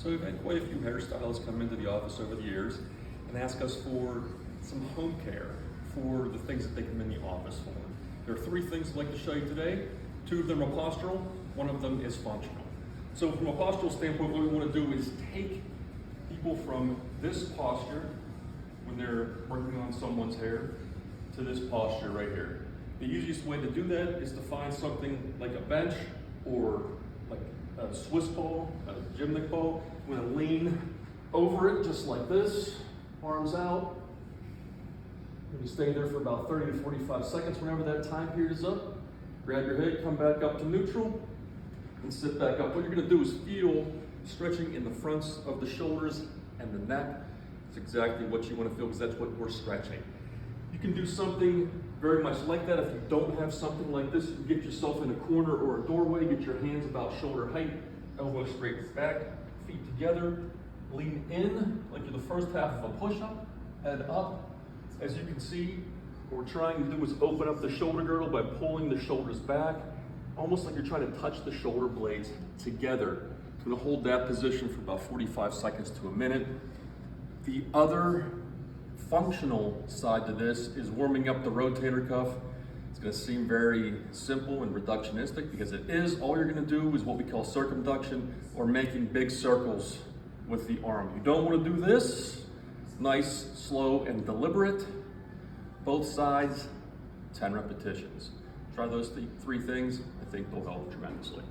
So we've had quite a few hairstylists come into the office over the years and ask us for some home care for the things that they come in the office for. There are three things I'd like to show you today. Two of them are postural, one of them is functional. So from a postural standpoint, what we want to do is take people from this posture when they're working on someone's hair to this posture right here. The easiest way to do that is to find something like a bench or like a Swiss ball, a gymnast ball. I'm going to lean over it just like this, arms out. You stay there for about 30 to 45 seconds. Whenever that time period is up, grab your head, come back up to neutral, and sit back up. What you're going to do is feel stretching in the fronts of the shoulders and the neck. It's exactly what you want to feel because that's what we're stretching. You can do something very much like that. If you don't have something like this, you can get yourself in a corner or a doorway, get your hands about shoulder height, elbows straight back, feet together, lean in like you're the first half of a push-up, head up. As you can see, what we're trying to do is open up the shoulder girdle by pulling the shoulders back, almost like you're trying to touch the shoulder blades together. You're going to hold that position for about 45 seconds to a minute. The other functional side to this is warming up the rotator cuff. It's going to seem very simple and reductionistic because it is. All you're going to do is what we call circumduction, or making big circles with the arm. You don't want to do this. Nice, slow, and deliberate. Both sides, 10 repetitions. Try those three things. I think they'll help tremendously.